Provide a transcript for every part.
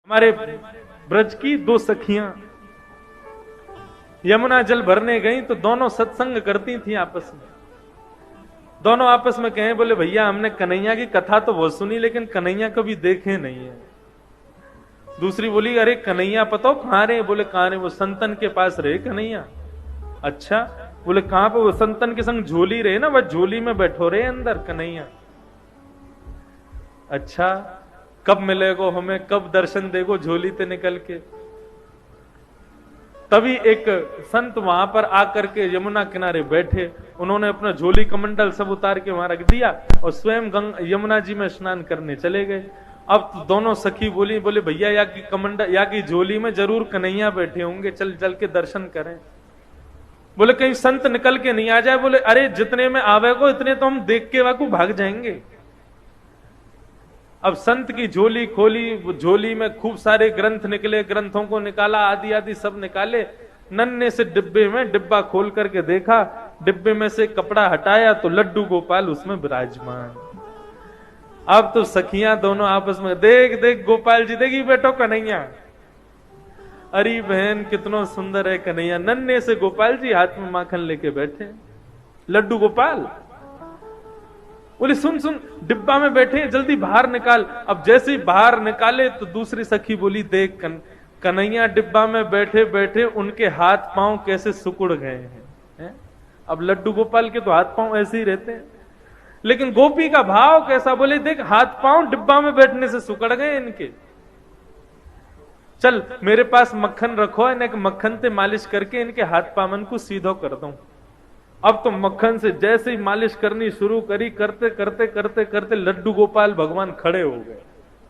हमारे ब्रज की दो सखियां यमुना जल भरने गई तो दोनों सत्संग करती थी आपस में। दोनों आपस में कहे, बोले भैया हमने कन्हैया की कथा तो बहुत सुनी लेकिन कन्हैया कभी देखे नहीं है। दूसरी बोली, अरे कन्हैया पता हो कहां रहे? बोले कहां रहे? वो संतन के पास रहे कन्हैया। अच्छा, बोले कहां पे? वो संतन के संग झोली रहे ना, वह झोली में बैठो रहे अंदर कन्हैया। अच्छा, कब मिलेगो हमें, कब दर्शन देगो झोली ते निकल के? तभी एक संत वहां पर आकर के यमुना किनारे बैठे, उन्होंने अपना झोली कमंडल सब उतार के वहां रख दिया और स्वयं यमुना जी में स्नान करने चले गए। अब तो दोनों सखी बोली, बोले भैया या की कमंडल या की झोली में जरूर कन्हैया बैठे होंगे, चल चल के दर्शन करें। बोले कहीं संत निकल के नहीं आ जाए। बोले अरे जितने में आवे को इतने तो हम देख के वाकू भाग जाएंगे। अब संत की झोली खोली, वो झोली में खूब सारे ग्रंथ निकले, ग्रंथों को निकाला, आदि आदि सब निकाले। नन्हे से डिब्बे में डिब्बा खोल करके देखा, डिब्बे में से कपड़ा हटाया तो लड्डू गोपाल उसमें विराजमान। अब तो सखियां दोनों आपस में, देख देख गोपाल जी, देखी बेटो कन्हैया। अरे बहन कितना सुंदर है कन्हैया। नन्हे से गोपाल जी हाथ में माखन लेके बैठे, लड्डू गोपाल। बोले सुन सुन, डिब्बा में बैठे, जल्दी बाहर निकाल। अब जैसे ही बाहर निकाले तो दूसरी सखी बोली, देख कन्हैया डिब्बा में बैठे बैठे उनके हाथ पांव कैसे सुकुड़ गए हैं। अब लड्डू गोपाल के तो हाथ पांव ऐसे ही रहते हैं, लेकिन गोपी का भाव कैसा? बोले देख हाथ पांव डिब्बा में बैठने से सुकड़ गए इनके। चल मेरे पास मक्खन रखो, इन्हें मक्खन से मालिश करके इनके हाथ पामन को सीधो कर दूं। अब तो मक्खन से जैसे ही मालिश करनी शुरू करी, करते करते करते करते लड्डू गोपाल भगवान खड़े हो गए,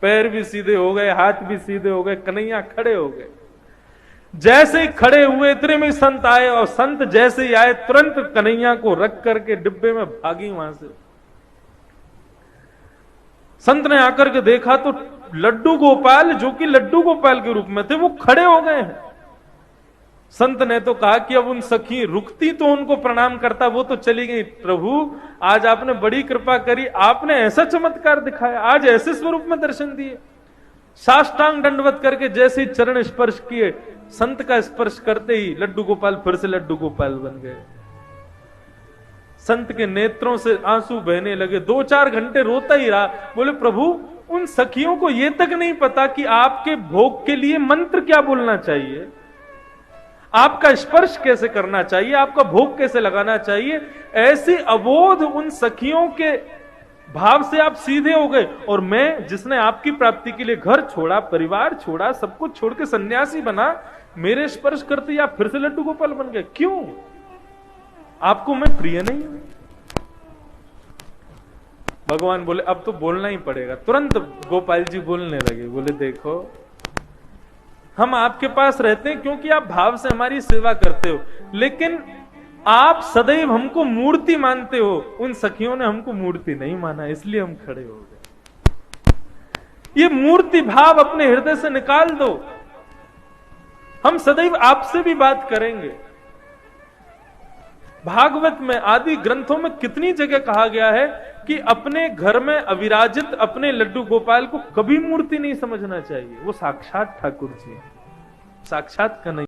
पैर भी सीधे हो गए, हाथ भी सीधे हो गए, कन्हैया खड़े हो गए। जैसे ही खड़े हुए इतने में संत आए, और संत जैसे ही आए तुरंत कन्हैया को रख करके डिब्बे में भागी वहां से। संत ने आकर के देखा तो लड्डू गोपाल, जो कि लड्डू गोपाल के रूप में थे, वो खड़े हो गए हैं। संत ने तो कहा कि अब उन सखी रुकती तो उनको प्रणाम करता, वो तो चली गई। प्रभु आज आपने बड़ी कृपा करी, आपने ऐसा चमत्कार दिखाया, आज ऐसे स्वरूप में दर्शन दिए। साष्टांग दंडवत करके जैसे ही चरण स्पर्श किए, संत का स्पर्श करते ही लड्डू गोपाल फिर से लड्डू गोपाल बन गए। संत के नेत्रों से आंसू बहने लगे, 2-4 घंटे रोता ही रहा। बोले प्रभु उन सखियों को ये तक नहीं पता कि आपके भोग के लिए मंत्र क्या बोलना चाहिए, आपका स्पर्श कैसे करना चाहिए, आपका भोग कैसे लगाना चाहिए। ऐसी अबोध उन सखियों के भाव से आप सीधे हो गए, और मैं जिसने आपकी प्राप्ति के लिए घर छोड़ा, परिवार छोड़ा, सब कुछ छोड़ के सन्यासी बना, मेरे स्पर्श करते आप फिर से लड्डू गोपाल बन गए। क्यों? आपको मैं प्रिय नहीं हूं? भगवान बोले अब तो बोलना ही पड़ेगा। तुरंत गोपाल जी बोलने लगे, बोले देखो हम आपके पास रहते हैं क्योंकि आप भाव से हमारी सेवा करते हो, लेकिन आप सदैव हमको मूर्ति मानते हो। उन सखियों ने हमको मूर्ति नहीं माना, इसलिए हम खड़े हो गए। ये मूर्ति भाव अपने हृदय से निकाल दो। हम सदैव आपसे भी बात करेंगे। भागवत में आदि ग्रंथों में कितनी जगह कहा गया है कि अपने घर में अविराजित अपने लड्डू गोपाल को कभी मूर्ति नहीं समझना चाहिए। वो साक्षात ठाकुर जी, साक्षात कन्हैया।